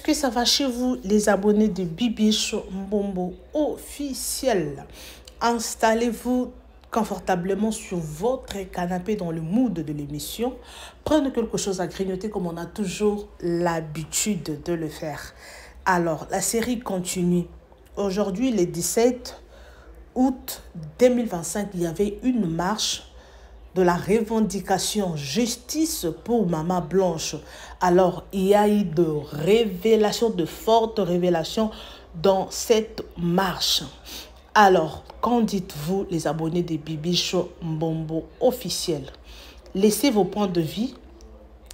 que ça va chez vous, les abonnés de Bibiche Mbombo officiel? Installez-vous confortablement sur votre canapé dans le mood de l'émission. Prenez quelque chose à grignoter comme on a toujours l'habitude de le faire. Alors, la série continue. Aujourd'hui, le 17 août 2025, il y avait une marche de la revendication justice pour Maman Blanche. Alors, il y a eu de révélations, de fortes révélations dans cette marche. Alors, qu'en dites-vous, les abonnés de Bibiche Mbombo officiel? Laissez vos points de vue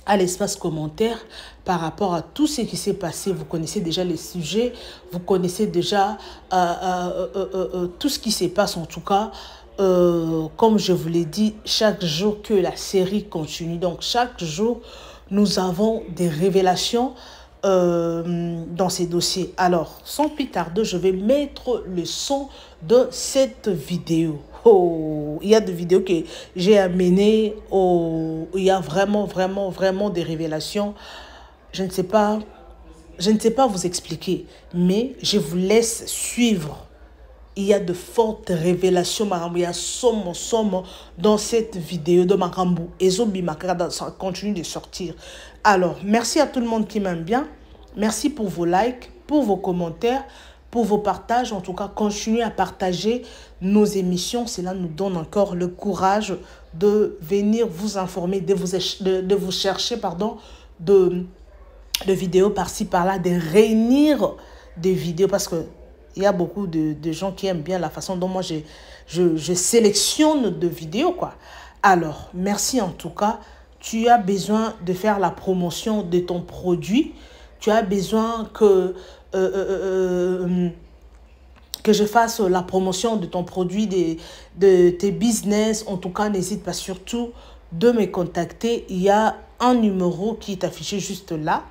à l'espace commentaire par rapport à tout ce qui s'est passé. Vous connaissez déjà les sujets, vous connaissez déjà tout ce qui se passe en tout cas. Comme je vous l'ai dit, chaque jour que la série continue, donc chaque jour nous avons des révélations dans ces dossiers. Alors, sans plus tarder, je vais mettre le son de cette vidéo. Oh, il y a des vidéos que j'ai amenées, il y a vraiment des révélations. Je ne sais pas vous expliquer, mais je vous laisse suivre. Il y a de fortes révélations, il y a somme dans cette vidéo de Marambu. Et ça continue de sortir. Alors, merci à tout le monde qui m'aime bien. Merci pour vos likes, pour vos commentaires, pour vos partages. En tout cas, continuez à partager nos émissions. Cela nous donne encore le courage de venir vous informer, de vous chercher, de vidéos par-ci, par-là, de réunir des vidéos parce que il y a beaucoup de gens qui aiment bien la façon dont moi je sélectionne de vidéos, quoi. Alors, merci en tout cas. Tu as besoin de faire la promotion de ton produit. Tu as besoin que je fasse la promotion de ton produit, de tes business. En tout cas, n'hésite pas surtout de me contacter. Il y a un numéro qui est affiché juste là.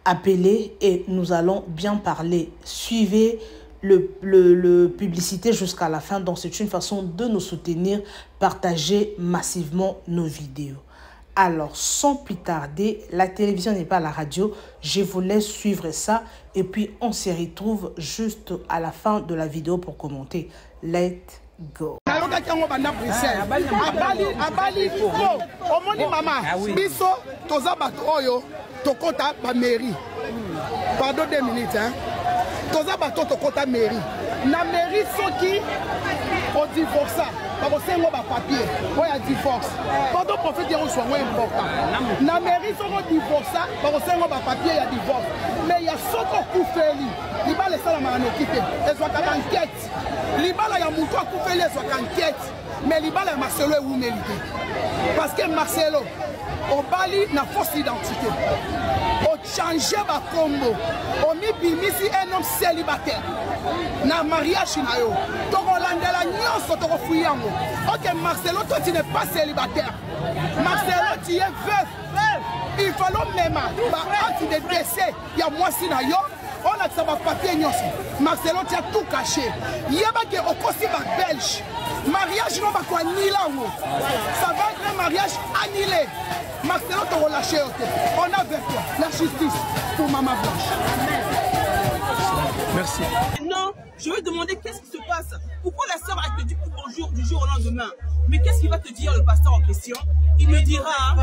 Appelez et nous allons bien parler. Suivez le publicité jusqu'à la fin. Donc, c'est une façon de nous soutenir. Partagez massivement nos vidéos. Alors, sans plus tarder, la télévision n'est pas la radio. Je vous laisse suivre ça. Et puis, on se retrouve juste à la fin de la vidéo pour commenter. Let's go. Tokota ba mairie. Pardon 2 minutes hein. Toza bato tokota mairie. Na mairie soki au divorce. Ba bosengo ba papier. Oya divorce. Pardon prophète on soit important. Na mairie soko divorce, ba bosengo ba papier ya divorce. Mais ya soko kufeli. Libala sala ma équipe. Ezwa ka enquête. Libala ya muto kufeli ezwa ka enquête. Mais libala ya Marcelo ou mérité. Parce que Marcelo au Bali na fausse identité. Au changer ba combo. Au mi bimisi un homme célibataire. Na mariage na yo. To Rolandela nyonso to fuyango. OK Marcelo toi tu n'es pas célibataire. Marcelo tu es veuf. Il faut même ba acte de décès. Il y a moi si na yo. On a ça ba papier nyonso. Marcelo tu as tout caché. Yeba ke okosi ba belge. Mariage non ba kwa nilango. Ça va être un mariage annulé. Marcelo te relâché. On a avec toi la justice pour Maman Blanche. Merci. Non, je veux demander qu'est-ce qui se passe. Pourquoi la sœur a te dit bonjour du jour au lendemain? Mais qu'est-ce qu'il va te dire le pasteur en question? Il me dira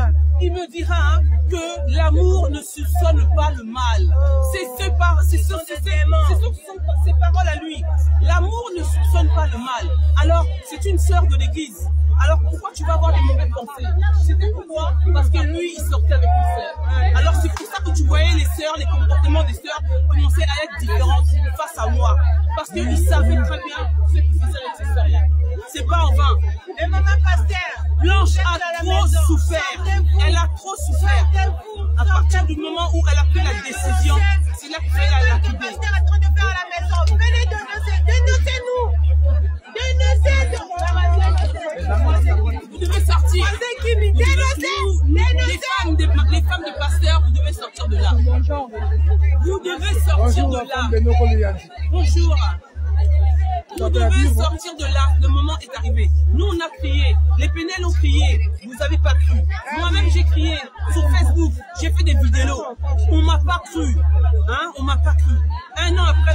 que l'amour ne soupçonne pas le mal. C'est ses paroles à lui. L'amour ne soupçonne pas le mal. Alors, c'est une sœur de l'église. Alors pourquoi tu vas avoir des mauvaises pensées? C'était pourquoi? Parce que lui, il sortait avec une sœur. Alors c'est pour ça que tu voyais les sœurs, les comportements des sœurs commençaient à être différents face à moi. Parce qu'ils savaient très bien ce qu'ils faisaient avec ces sœurs-là. C'est pas en vain. Et maman pasteur, Blanche a trop souffert. Elle a trop souffert. À partir du moment où elle a pris la décision, c'est là qu'elle a quitté. Le pasteur est en train de faire à la maison. Venez dénoncez-nous. Vous devez sortir. Les femmes de pasteurs, vous devez sortir de là. Vous devez sortir de là. Bonjour. Vous devez sortir de là, le moment est arrivé. Nous, on a crié, les pénels ont crié, vous n'avez pas cru. Moi-même, j'ai crié sur Facebook, j'ai fait des vidéos. On m'a pas cru, hein, on m'a pas cru. Un an après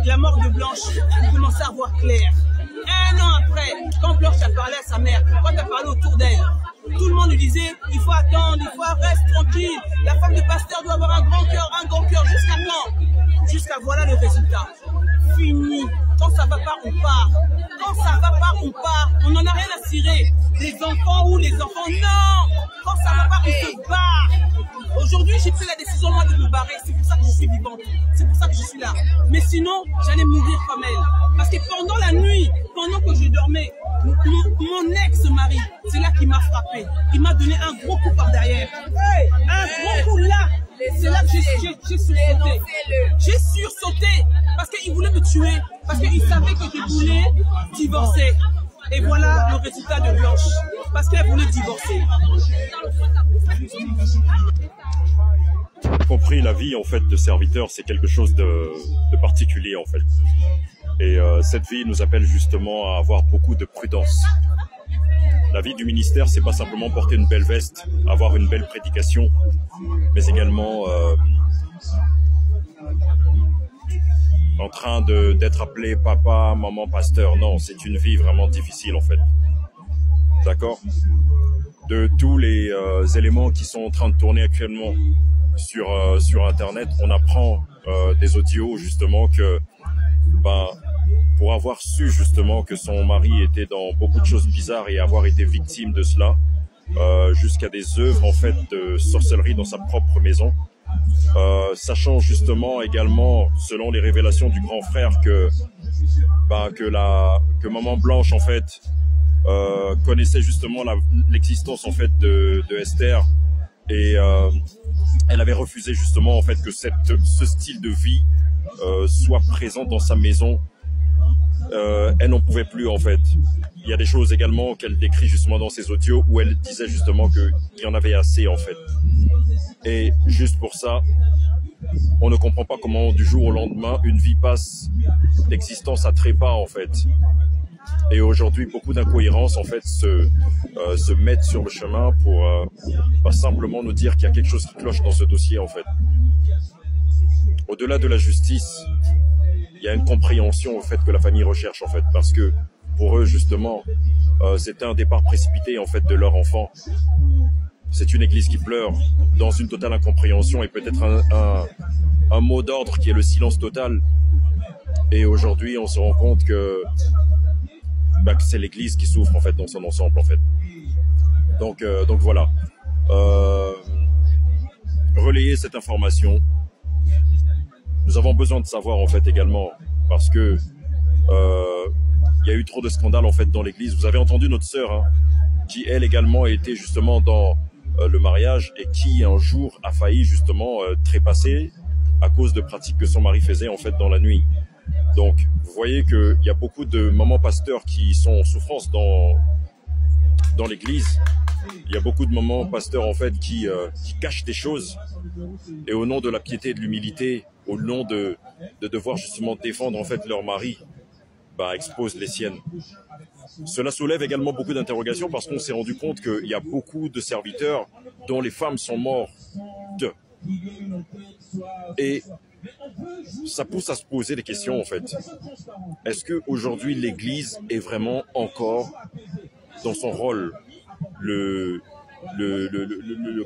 la mort de Blanche, on commençait à voir clair. Un an après, quand Blanche a parlé à sa mère, quand elle a parlé autour d'elle, tout le monde lui disait, il faut attendre, il faut rester tranquille. La femme de pasteur doit avoir un grand cœur, jusqu'à quand? Jusqu'à voilà le résultat. Fini. Quand ça va pas, on part. Quand ça va pas, on part. On n'en a rien à cirer. Les enfants ou les enfants, non. Quand ça va pas, on se barre. Aujourd'hui, j'ai pris la décision, moi, de me barrer. C'est pour ça que je suis vivante. C'est pour ça que je suis là. Mais sinon, j'allais mourir comme elle. Parce que pendant la nuit, pendant que je dormais, mon ex-mari, c'est là qui m'a frappé. Il m'a donné un gros coup par derrière. Un gros coup là. C'est là que j'ai sursauté. J'ai sursauté parce qu'il voulait me tuer. Parce qu'il savait que je voulais divorcer. Et voilà le résultat de Blanche. Parce qu'elle voulait divorcer. Compris, la vie en fait de serviteur, c'est quelque chose de particulier en fait. Et cette vie nous appelle justement à avoir beaucoup de prudence. La vie du ministère, c'est pas simplement porter une belle veste, avoir une belle prédication, mais également en train d'être appelé papa, maman, pasteur. Non, c'est une vie vraiment difficile en fait. D'accord? De tous les éléments qui sont en train de tourner actuellement sur Internet, on apprend des audios justement que pour avoir su justement que son mari était dans beaucoup de choses bizarres et avoir été victime de cela, jusqu'à des œuvres en fait de sorcellerie dans sa propre maison, sachant justement également, selon les révélations du grand frère, que maman Blanche en fait connaissait justement l'existence en fait de Esther, et elle avait refusé justement en fait que ce style de vie soit présent dans sa maison. Elle n'en pouvait plus en fait. Il y a des choses également qu'elle décrit justement dans ses audios où elle disait justement qu'il y en avait assez en fait. Et juste pour ça, on ne comprend pas comment du jour au lendemain une vie passe d'existence à trépas en fait. Et aujourd'hui, beaucoup d'incohérences en fait se mettent sur le chemin pour simplement nous dire qu'il y a quelque chose qui cloche dans ce dossier en fait. Au-delà de la justice, il y a une compréhension au fait que la famille recherche en fait, parce que pour eux justement, c'était un départ précipité en fait de leur enfant. C'est une église qui pleure dans une totale incompréhension et peut-être un mot d'ordre qui est le silence total. Et aujourd'hui, on se rend compte que c'est l'église qui souffre en fait dans son ensemble en fait. Donc voilà. Relayer cette information. Nous avons besoin de savoir en fait également, parce que il y a eu trop de scandales en fait dans l'église. Vous avez entendu notre sœur, hein, qui elle également a été justement dans le mariage et qui un jour a failli justement trépasser à cause de pratiques que son mari faisait en fait dans la nuit. Donc vous voyez qu'il y a beaucoup de mamans pasteurs qui sont en souffrance dans l'église. Il y a beaucoup de mamans pasteurs en fait qui cachent des choses, et au nom de la piété et de l'humilité, au nom de devoir justement défendre en fait leur mari, exposent les siennes. Cela soulève également beaucoup d'interrogations parce qu'on s'est rendu compte qu'il y a beaucoup de serviteurs dont les femmes sont mortes. Et ça pousse à se poser des questions en fait. Est-ce qu'aujourd'hui l'église est vraiment encore dans son rôle,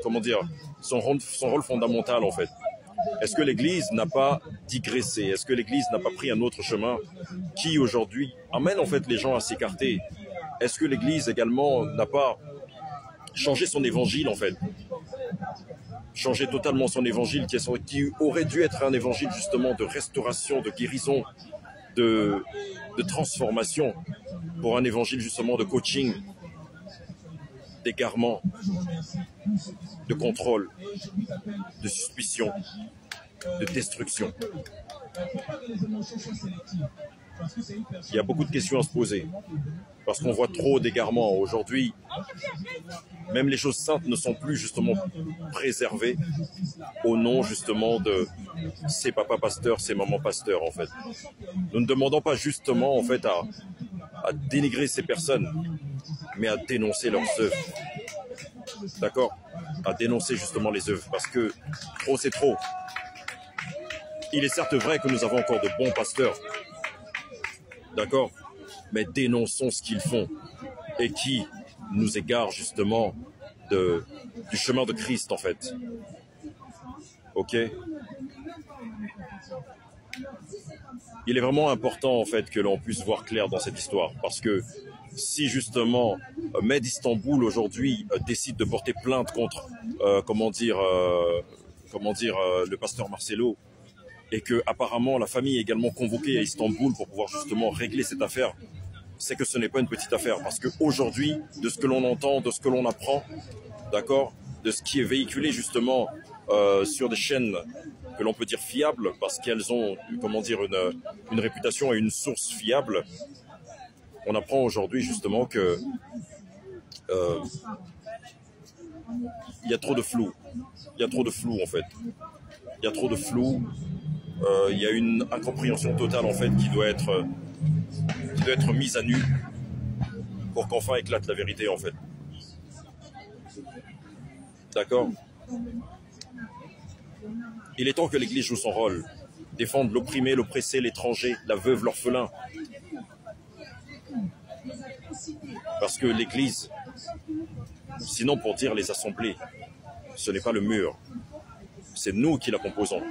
comment dire, son rôle fondamental en fait? Est-ce que l'église n'a pas digressé? Est-ce que l'église n'a pas pris un autre chemin qui aujourd'hui amène en fait les gens à s'écarter? Est-ce que l'église également n'a pas changé son évangile en fait? Changer totalement son évangile qui aurait dû être un évangile justement de restauration, de guérison, de transformation, pour un évangile justement de coaching, d'égarement, de contrôle, de suspicion, de destruction. il y a beaucoup de questions à se poser. Parce qu'on voit trop d'égarements. Aujourd'hui, même les choses saintes ne sont plus justement préservées au nom justement de ces papas pasteurs, ces mamans pasteurs en fait. Nous ne demandons pas justement en fait à dénigrer ces personnes, mais à dénoncer leurs œuvres. D'accord? À dénoncer justement les œuvres, parce que trop c'est trop. Il est certes vrai que nous avons encore de bons pasteurs, d'accord? Mais dénonçons ce qu'ils font et qui nous égarent justement du chemin de Christ en fait. Ok? Il est vraiment important en fait que l'on puisse voir clair dans cette histoire, parce que si justement Med Istanbul aujourd'hui décide de porter plainte contre le pasteur Marcelo, et que apparemment la famille est également convoquée à Istanbul pour pouvoir justement régler cette affaire, c'est que ce n'est pas une petite affaire, parce qu'aujourd'hui, de ce que l'on entend, de ce que l'on apprend, d'accord, de ce qui est véhiculé justement sur des chaînes que l'on peut dire fiables, parce qu'elles ont, une réputation et une source fiable, on apprend aujourd'hui justement que il y a trop de flou. Il y a trop de flou en fait. Il y a trop de flou. Il y a une incompréhension totale en fait qui doit être mise à nu pour qu'enfin éclate la vérité en fait. D'accord? Il est temps que l'Église joue son rôle, défendre l'opprimé, l'oppressé, l'étranger, la veuve, l'orphelin. Parce que l'Église, sinon pour dire les assemblées, ce n'est pas le mur, c'est nous qui la composons.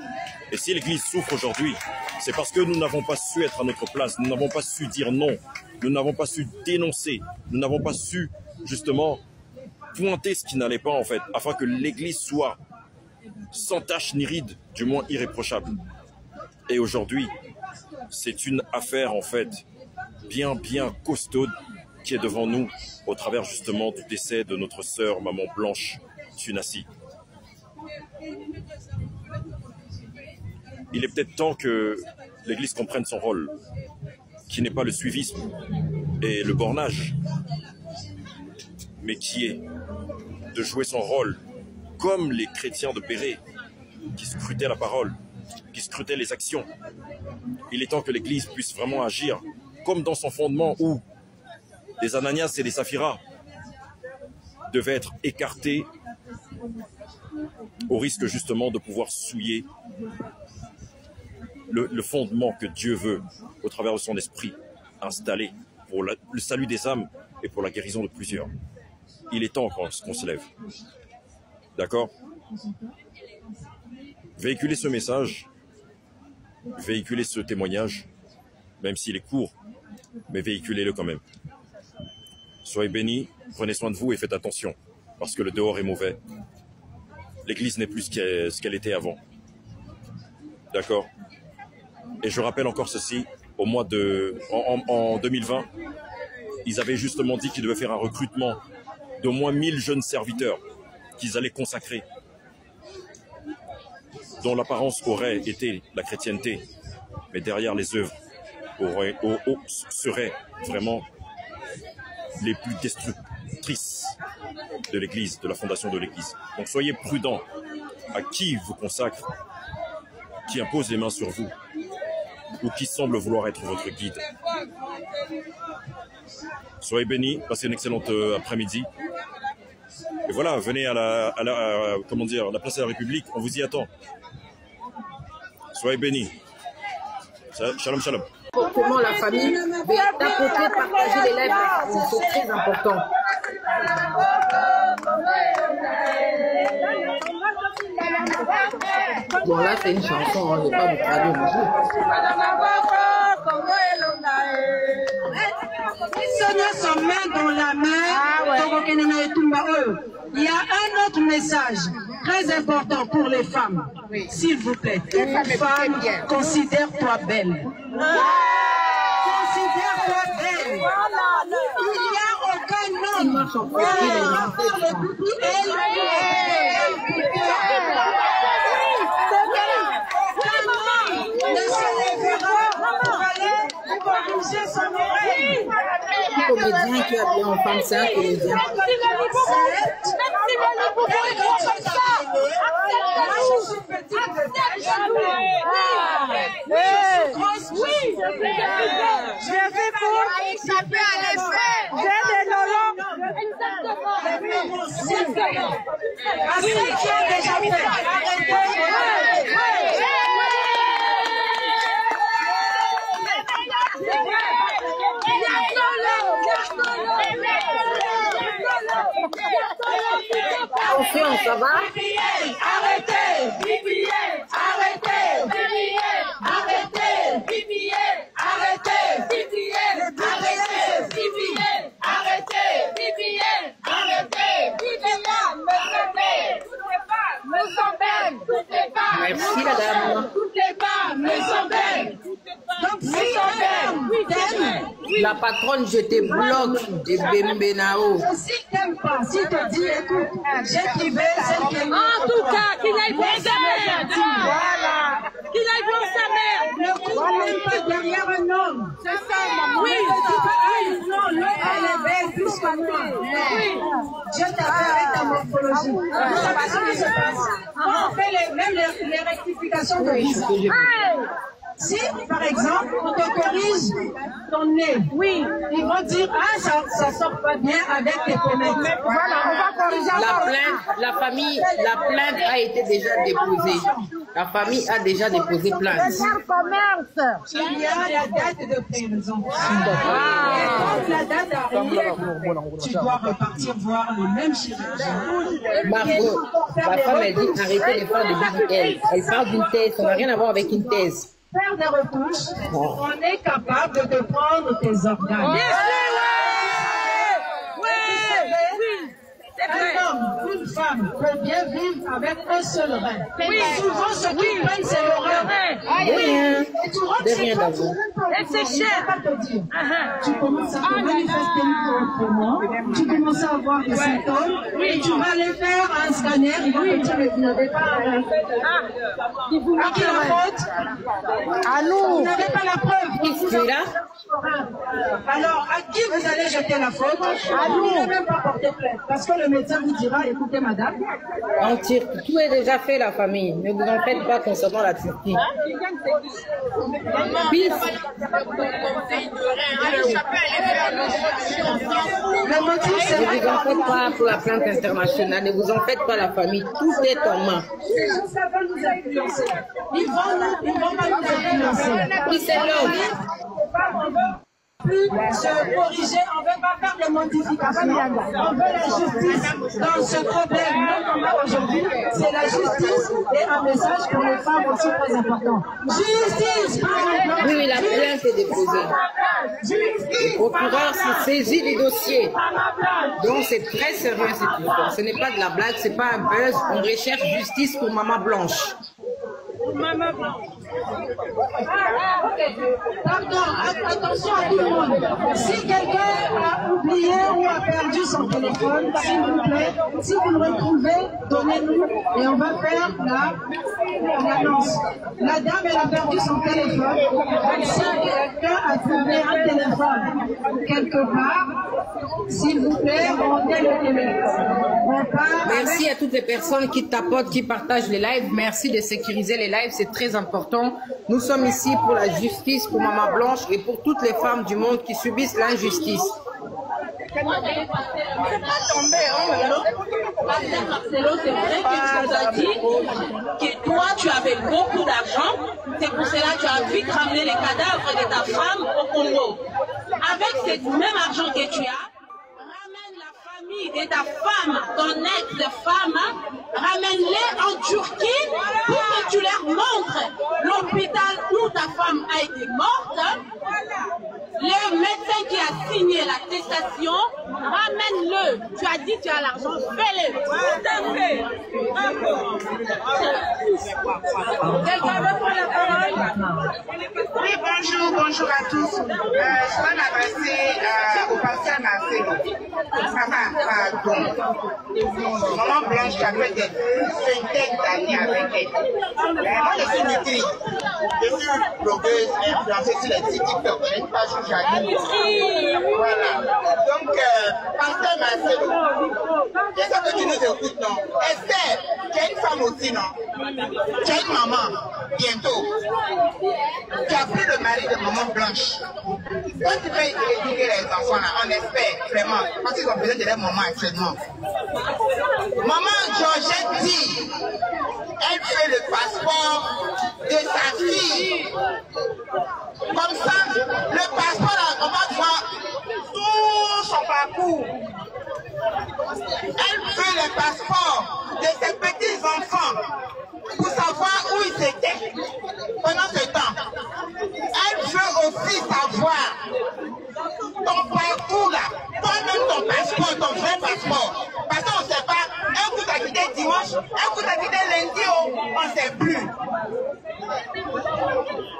Et si l'Église souffre aujourd'hui, c'est parce que nous n'avons pas su être à notre place, nous n'avons pas su dire non, nous n'avons pas su dénoncer, nous n'avons pas su justement pointer ce qui n'allait pas en fait, afin que l'Église soit sans tache ni ride, du moins irréprochable. Et aujourd'hui, c'est une affaire en fait bien costaude qui est devant nous au travers justement du décès de notre sœur maman Blanche Tsunassi. Il est peut-être temps que l'Église comprenne son rôle, qui n'est pas le suivisme et le bornage, mais qui est de jouer son rôle comme les chrétiens de Béret, qui scrutaient la parole, qui scrutaient les actions. Il est temps que l'Église puisse vraiment agir comme dans son fondement où les Ananias et les Sapphira devaient être écartés au risque justement de pouvoir souiller le fondement que Dieu veut au travers de son esprit installé pour le salut des âmes et pour la guérison de plusieurs. Il est temps qu'on se lève. D'accord? Véhiculez ce message, véhiculez ce témoignage, même s'il est court, mais véhiculez-le quand même. Soyez bénis, prenez soin de vous et faites attention, parce que le dehors est mauvais. L'Église n'est plus ce qu'elle était avant. D'accord? Et je rappelle encore ceci, en 2020, ils avaient justement dit qu'ils devaient faire un recrutement d'au moins 1000 jeunes serviteurs qu'ils allaient consacrer, dont l'apparence aurait été la chrétienté, mais derrière les œuvres seraient vraiment les plus destructrices de l'Église, de la fondation de l'Église. Donc soyez prudents à qui vous consacre, qui impose les mains sur vous, ou qui semble vouloir être votre guide. Soyez bénis, passez une excellente après-midi. Et voilà, venez à la place de la République, on vous y attend. Soyez bénis. Shalom, shalom. Comportement, la famille, d'un côté, partager les lives, c'est très important. Bon, là, c'est une chanson, hein, je n'ai pas de traduire son main dans la main. Il y a un autre message très important pour les femmes. Oui. S'il vous plaît, femme, considère-toi belle. Considère-toi belle. Il n'y a aucun homme. Ne se lèvera pour aller comédien qui a bien en femme, c'est un comédien. J'ai fait pour échapper à l'effet. J'ai des nolons. Exactement. Assez qui a déjà fait. Attention, ça va? Arrêtez! Arrêtez! Arrêtez! Arrêtez! Merci la dame. Toutes les femmes me sont belles. Donc si La patronne, je te bloque de Bembenao. si t'aimes pas, si te dis écoute, j'ai privé celle qui aime. En tout cas, qu'il aille voir sa mère. Voilà. Qu'il aille voir sa mère. Le couple n'est pas derrière un homme. C'est ça, maman. Oui, non, l'autre elle est belle plus que moi. Oui. Dieu t'a fait avec ta morphologie. Vous savez ce qui se passe? Quand on fait même les rectifications de visage. Si, par exemple, on te corrige ton nez, oui, ils vont dire, ah, ça sort pas bien avec tes pommettes. Voilà, on va corriger. La plainte a été déjà déposée. La famille a déjà déposé plainte. Il y a la date de prison. Et quand la date arrive, tu dois repartir voir le même chirurgien. Margot, la femme, elle dit arrêtez de faire de BBL. Elle parle d'une thèse, ça n'a rien à voir avec une thèse. Faire des retouches, on est capable de te prendre tes organes. Un homme, une femme peut bien vivre avec un seul rein. Oui. Souvent, ce qui prennent, c'est le rein. Oui. Et tu rentres chez toi, et c'est cher. Pas te dire. Tu commences à te manifester autrement. Tu commences à avoir des symptômes. Et tu vas aller faire un scanner. Ils vont te dire, mais vous n'avez pas un rein. À qui la faute? À nous. Vous n'avez pas la preuve. Alors, à qui vous allez jeter la faute? À nous. Vous n'avez même pas porté plainte. Parce que le médecin vous dira, écoutez madame. En Turquie, tout est déjà fait la famille. Ne vous en faites pas concernant la Turquie. Le motif, c'est ne vous en faites pas pour la plainte internationale. Ne vous en faites pas la famille. Tout est en main. Les gens savent nous influencer. Ils vont pas nous influencer. Oui, c'est l'homme. Plus se corriger, on ne veut pas faire de modification. On veut la justice dans ce problème. Nous, aujourd'hui, c'est la justice et un message pour les femmes aussi très important. Justice! Oui, la plainte est déposée. Le procureur s'est saisi du dossier. Donc c'est très sérieux cette histoire. Ce n'est pas de la blague, ce n'est pas un buzz. On recherche justice pour Maman Blanche. Attention à tout le monde. Si quelqu'un a oublié ou a perdu son téléphone, s'il vous plaît, si vous le retrouvez, donnez-nous et on va faire l'annonce. La dame, elle a perdu son téléphone. Si quelqu'un a trouvé un téléphone quelque part, s'il vous plaît, rendez le téléphone. Merci à toutes les personnes qui tapotent, qui partagent les lives. Merci de sécuriser les lives, c'est très important. Nous sommes ici pour la justice, pour Maman Blanche et pour toutes les femmes du monde qui subissent l'injustice. Marcelo, c'est vrai que tu nous as dit que toi, tu avais beaucoup d'argent. C'est pour cela que tu as vite ramené les cadavres de ta femme au Congo. Avec ce même argent que tu as, ramène la famille de ta femme, ton ex-femme, ramène-les en Turquie pour que tu leur montres l'hôpital où ta femme a été morte. Le médecin qui a signé l'attestation, ramène-le. Tu as dit tu as l'argent, fais-le. Tout à fait. Quelqu'un veut prendre la parole? Bonjour à tous. Je vais m'adresser au pasteur Marcelo. Pardon. Maman Blanche, ça fait des centaines d'années avec elle. Moi, je suis nutrie. Je suis blogueuse et influenceuse sur les sites TikTok. J'ai une page sur Janine. Voilà. Donc, pasteur Marcelo, j'espère que tu nous écoutes, non? Esther, tu es une femme aussi, non? Tu es une maman, bientôt. Tu as pris le mari de maman Blanche. Quand tu peux éduquer les enfants, là, on espère, vraiment, parce qu'ils ont besoin de leur maman actuellement. Maman Georgette dit, elle fait le passeport de sa fille. Comme ça, le passeport, là, on va voir tout son parcours. Elle fait le passeport de ses petits-enfants pour savoir où ils étaient pendant ce temps. Elle veut aussi savoir ton parcours là, toi-même ton passeport, ton vrai passeport. Parce qu'on ne sait pas, un coup t'as quitté dimanche, un coup t'as quitté lundi, on ne sait plus.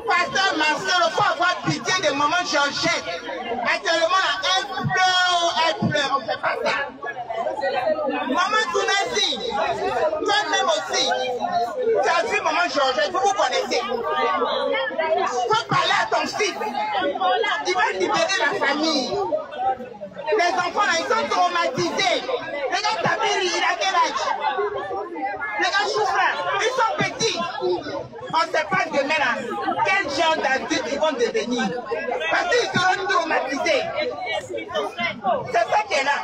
Pasteur Marcel, il faut avoir pitié de maman Georgette. Actuellement, elle pleure, on ne fait pas ça. Maman Tounasi, toi-même aussi, tu as vu maman Georgette, vous vous connaissez. Il faut parler à ton fils. Il va libérer la famille. Les enfants là, ils sont traumatisés. Regarde ta mère, il a quel âge? Regarde Choufra, ils sont petits. On ne sait pas demain là, quel genre d'adultes ils vont devenir. Parce qu'ils seront traumatisés. C'est ça qui est là.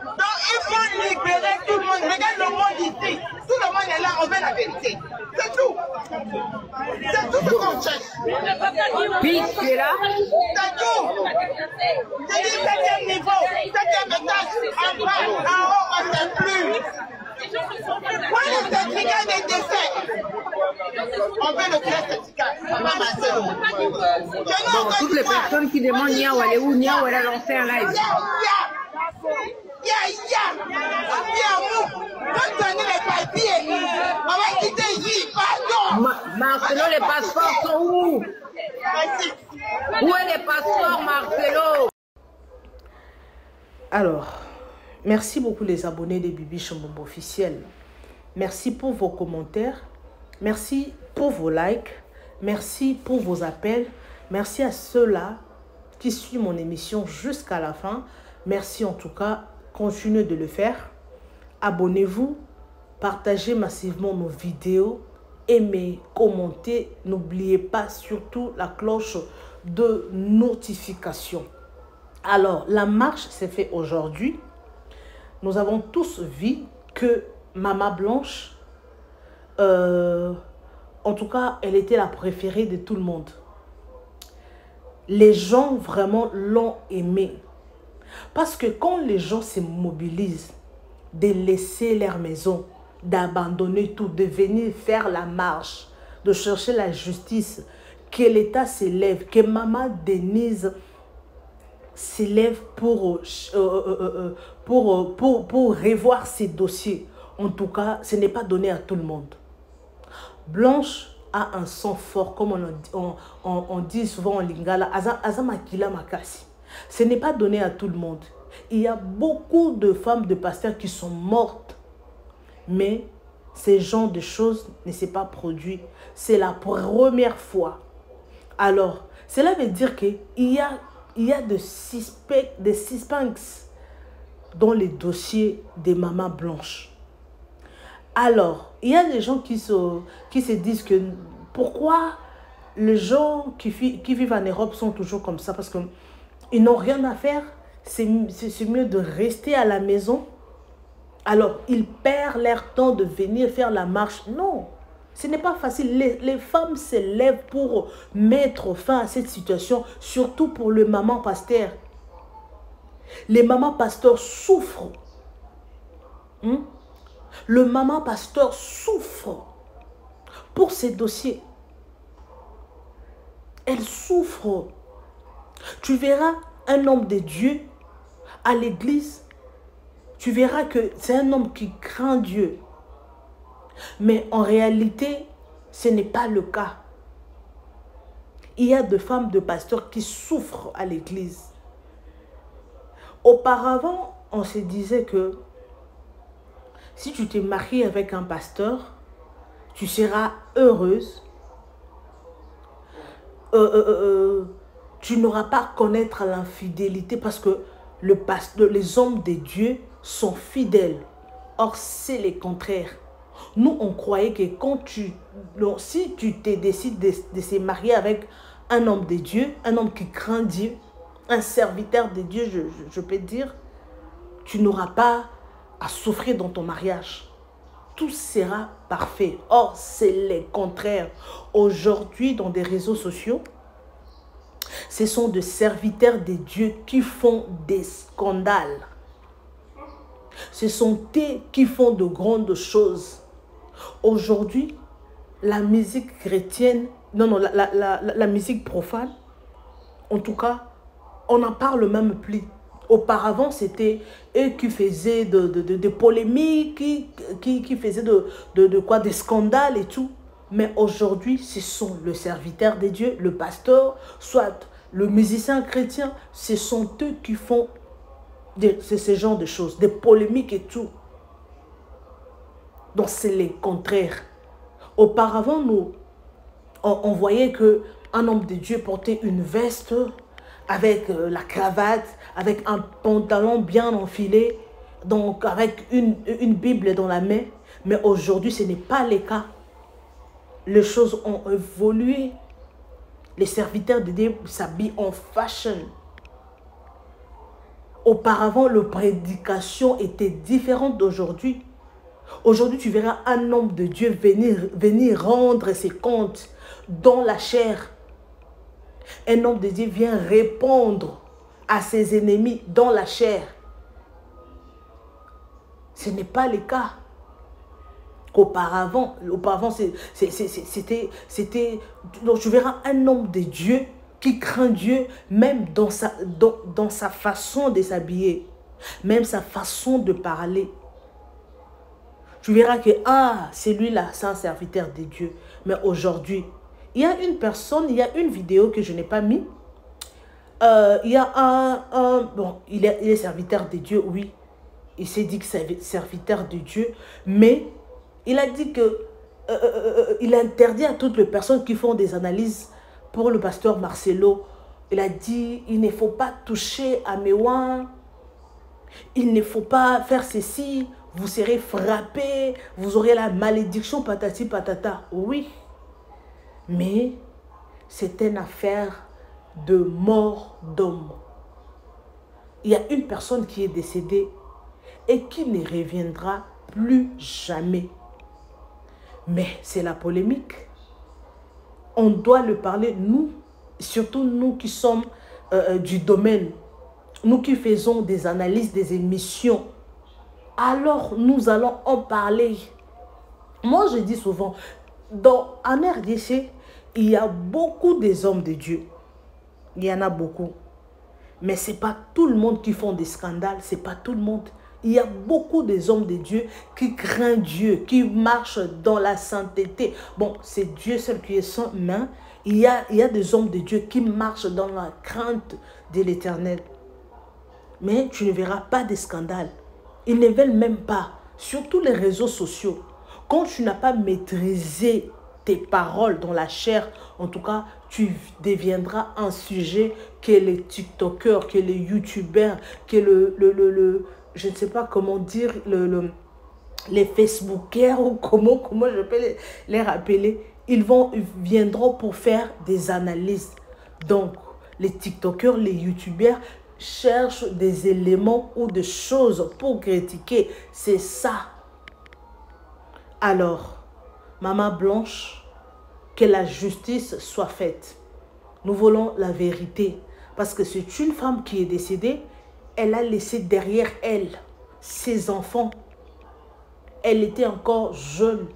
Donc il faut libérer tout le monde. Regarde le monde ici. Tout le monde est là, on veut la vérité. C'est tout. C'est tout ce qu'on cherche. Puis tu es là? C'est tout. Je dis 7e niveau, 7e étage, en bas, en haut, on ne sait plus. Moi, le certificat des décès, on veut le vrai certificat. Bon, toutes les personnes qui demandent Niao, elle est où? Niao, elle a lancé un live. Donne les papiers. On va quitter ici, pardon. Marcelo, les passeports sont où? Merci. Où est les passeports, Marcelo? Alors, merci beaucoup les abonnés de Bibi Chambombo officiel. Merci pour vos commentaires. Merci pour vos likes. Merci pour vos appels. Merci à ceux-là qui suivent mon émission jusqu'à la fin. Merci en tout cas. Continuez de le faire. Abonnez-vous. Partagez massivement nos vidéos. Aimez, commentez. N'oubliez pas surtout la cloche de notification. Alors, la marche s'est faite aujourd'hui. Nous avons tous vu que Maman Blanche, en tout cas, elle était la préférée de tout le monde. Les gens vraiment l'ont aimée. Parce que quand les gens se mobilisent, de laisser leur maison, d'abandonner tout, de venir faire la marche, de chercher la justice, que l'État s'élève, que Maman Denise s'élève pour revoir ses dossiers. En tout cas, ce n'est pas donné à tout le monde. Blanche a un sang fort, comme on dit souvent en lingala, azamakila makasi. Ce n'est pas donné à tout le monde. Il y a beaucoup de femmes de pasteurs qui sont mortes. Mais ce genre de choses ne s'est pas produit. C'est la première fois. Alors, cela veut dire qu'il y a des suspects dans les dossiers des mamans blanches. Alors, il y a des gens qui se disent que pourquoi les gens qui vivent en Europe sont toujours comme ça, parce qu'ils n'ont rien à faire. C'est mieux de rester à la maison. Alors, ils perdent leur temps de venir faire la marche. Non, ce n'est pas facile. Les femmes se lèvent pour mettre fin à cette situation, surtout pour le maman pasteur. Les mamans pasteurs souffrent. Le maman pasteur souffre pour ces dossiers. Elle souffre. Tu verras un homme de Dieu à l'église, tu verras que c'est un homme qui craint Dieu. Mais en réalité, ce n'est pas le cas. il y a de femmes de pasteurs qui souffrent à l'église. Auparavant, on se disait que si tu t'es mariée avec un pasteur, tu seras heureuse. Tu n'auras pas à connaître l'infidélité parce que les hommes de Dieu sont fidèles. Or, c'est le contraire. Nous, on croyait que si tu te décides de se marier avec un homme de Dieu, un homme qui craint Dieu, un serviteur de Dieu, je peux dire, tu n'auras pas à souffrir dans ton mariage. Tout sera parfait. Or, c'est le contraire. Aujourd'hui, dans des réseaux sociaux, ce sont des serviteurs de Dieu qui font des scandales. Ce sont eux qui font de grandes choses. Aujourd'hui, la musique chrétienne, la musique profane, en tout cas, on n'en parle même plus. Auparavant, c'était eux qui faisaient de polémiques, qui faisaient des scandales et tout. Mais aujourd'hui, ce sont le serviteur de Dieu, le pasteur, soit le musicien chrétien, ce sont eux qui font ce genre de choses, des polémiques et tout. Donc c'est le contraire. Auparavant, on voyait qu'un homme de Dieu portait une veste avec la cravate, avec un pantalon bien enfilé, donc avec une Bible dans la main. Mais aujourd'hui, ce n'est pas le cas. Les choses ont évolué. Les serviteurs de Dieu s'habillent en fashion. Auparavant, la prédication était différente d'aujourd'hui. Aujourd'hui, tu verras un homme de Dieu venir rendre ses comptes dans la chair. Un homme de Dieu vient répondre à ses ennemis dans la chair. Ce n'est pas le cas. Auparavant, c'était... Donc, tu verras un homme de Dieu qui craint Dieu, même dans sa façon de s'habiller, même sa façon de parler. Tu verras que, c'est lui-là, c'est un serviteur de Dieu. Mais aujourd'hui, il y a une personne, il y a une vidéo que je n'ai pas mis. Il y a il est serviteur de Dieu, oui. Il s'est dit que c'est serviteur de Dieu, mais il a dit que il interdit à toutes les personnes qui font des analyses pour le pasteur Marcelo. Il a dit, il ne faut pas toucher à Mewan, il ne faut pas faire ceci, vous serez frappé, vous aurez la malédiction, patati patata. Oui, mais c'est une affaire de mort d'homme. Il y a une personne qui est décédée et qui ne reviendra plus jamais. Mais c'est la polémique. On doit le parler, nous, surtout nous qui sommes du domaine, nous qui faisons des analyses, des émissions. Alors, nous allons en parler. Moi, je dis souvent, en RDC, il y a beaucoup des hommes de Dieu. Il y en a beaucoup. Mais ce n'est pas tout le monde qui font des scandales. Ce n'est pas tout le monde. Il y a beaucoup des hommes de Dieu qui craignent Dieu, qui marchent dans la sainteté. Bon, c'est Dieu seul qui est saint, mais il y a des hommes de Dieu qui marchent dans la crainte de l'Éternel. Mais tu ne verras pas de scandales. Ils ne veulent même pas. Surtout les réseaux sociaux. Quand tu n'as pas maîtrisé tes paroles dans la chair, en tout cas, tu deviendras un sujet que les TikTokers, que les YouTubers, que je ne sais pas comment dire, les Facebookers ou comment je peux les rappeler. Ils viendront pour faire des analyses. Donc, les TikTokers, les YouTubers cherchent des éléments ou des choses pour critiquer. C'est ça. Alors, Maman Blanche, que la justice soit faite. Nous voulons la vérité. Parce que c'est une femme qui est décédée. Elle a laissé derrière elle ses enfants. Elle était encore jeune.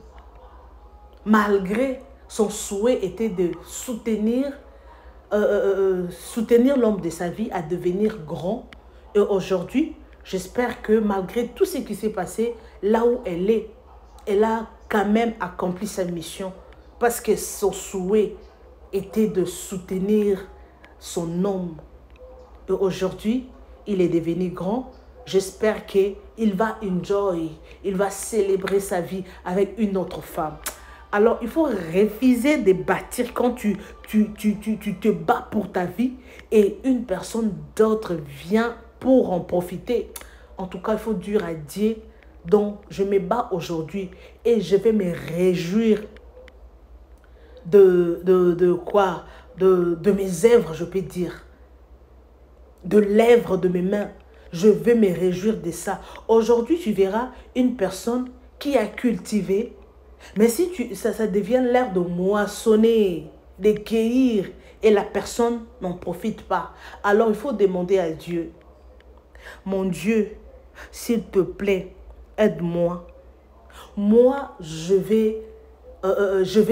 Malgré son souhait était de soutenir l'homme de sa vie à devenir grand. Et aujourd'hui, j'espère que malgré tout ce qui s'est passé, là où elle a quand même accompli sa mission. Parce que son souhait était de soutenir son homme. Et aujourd'hui, il est devenu grand. J'espère qu'il va enjoy, il va célébrer sa vie avec une autre femme. Alors, il faut refuser de bâtir quand tu te bats pour ta vie et une personne d'autre vient pour en profiter. En tout cas, il faut dire à Dieu, donc je me bats aujourd'hui et je vais me réjouir de quoi? De mes œuvres, je peux dire. De l'œuvre de mes mains. Je vais me réjouir de ça. Aujourd'hui, tu verras une personne qui a cultivé, mais si ça devient l'ère de moissonner, de cueillir, et la personne n'en profite pas. Alors, il faut demander à Dieu, mon Dieu, s'il te plaît, aide-moi. Moi, je vais, I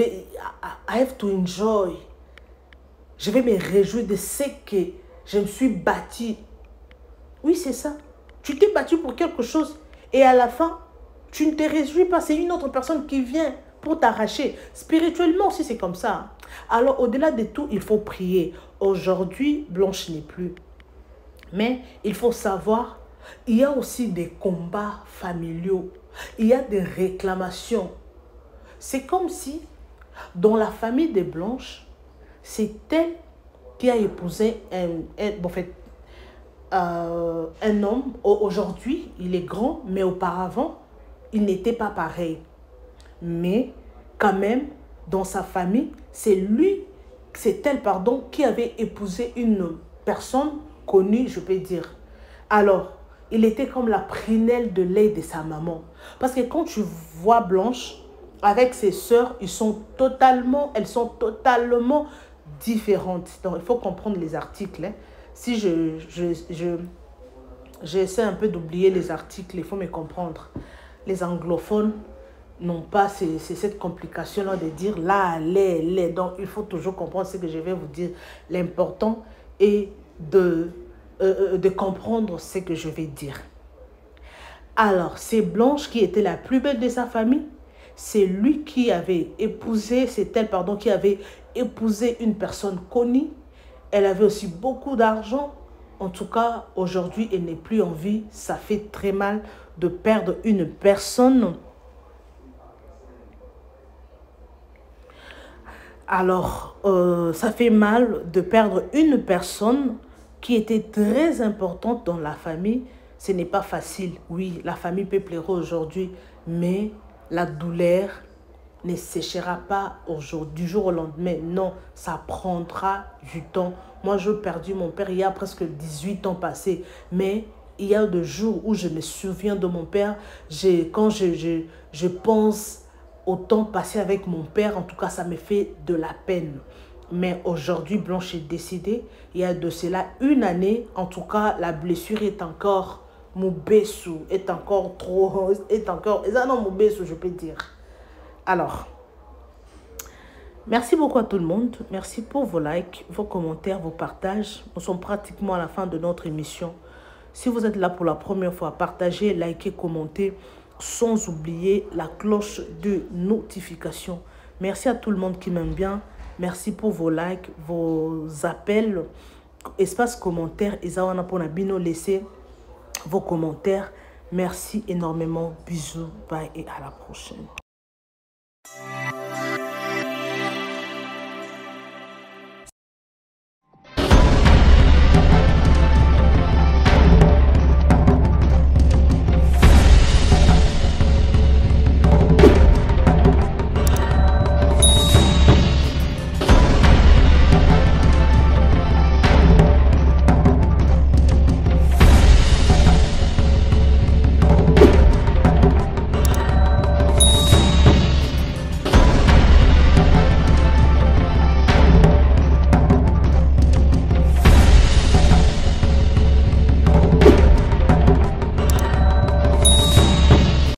have to enjoy. Je vais me réjouir de ce que je me suis bâti. Oui, c'est ça. Tu t'es battu pour quelque chose et à la fin, tu ne te réjouis pas. C'est une autre personne qui vient pour t'arracher. Spirituellement aussi, c'est comme ça. Alors, au-delà de tout, il faut prier. Aujourd'hui, Blanche n'est plus. Mais il faut savoir, il y a aussi des combats familiaux. Il y a des réclamations. C'est comme si, dans la famille de Blanche, c'est elle qui a épousé un homme. Aujourd'hui, il est grand, mais auparavant, il n'était pas pareil. Mais quand même, dans sa famille, c'est elle, qui avait épousé une personne connue, je peux dire. Alors, il était comme la prunelle de lait de sa maman. Parce que quand tu vois Blanche, avec ses sœurs, elles sont totalement différentes. Donc, il faut comprendre les articles. Hein. Si j'essaie un peu d'oublier les articles, il faut me comprendre. Les anglophones n'ont pas cette complication-là de dire là, les. Donc, il faut toujours comprendre ce que je vais vous dire. L'important est de comprendre ce que je vais dire. Alors, c'est Blanche qui était la plus belle de sa famille. C'est lui qui avait épousé, c'est elle, qui avait épousé une personne connue. Elle avait aussi beaucoup d'argent. En tout cas, aujourd'hui, elle n'est plus en vie. Ça fait très mal de perdre une personne. Alors, ça fait mal de perdre une personne qui était très importante dans la famille. Ce n'est pas facile. Oui, la famille peut pleurer aujourd'hui, mais la douleur ne séchera pas du jour au lendemain. Non, ça prendra du temps. Moi, j'ai perdu mon père il y a presque 18 ans passés. Mais il y a des jours où je me souviens de mon père. Quand je pense au temps passé avec mon père, en tout cas, ça me fait de la peine. Mais aujourd'hui, Blanche est décédée. Il y a de cela une année. En tout cas, la blessure est encore... Moubessou est encore trop... Non, Moubessou, je peux dire. Alors, merci beaucoup à tout le monde. Merci pour vos likes, vos commentaires, vos partages. Nous sommes pratiquement à la fin de notre émission. Si vous êtes là pour la première fois, partagez, likez, commentez, sans oublier la cloche de notification. Merci à tout le monde qui m'aime bien. Merci pour vos likes, vos appels, espace commentaire. Ezawana pour Nabino, laissez vos commentaires. Merci énormément. Bisous, bye et à la prochaine.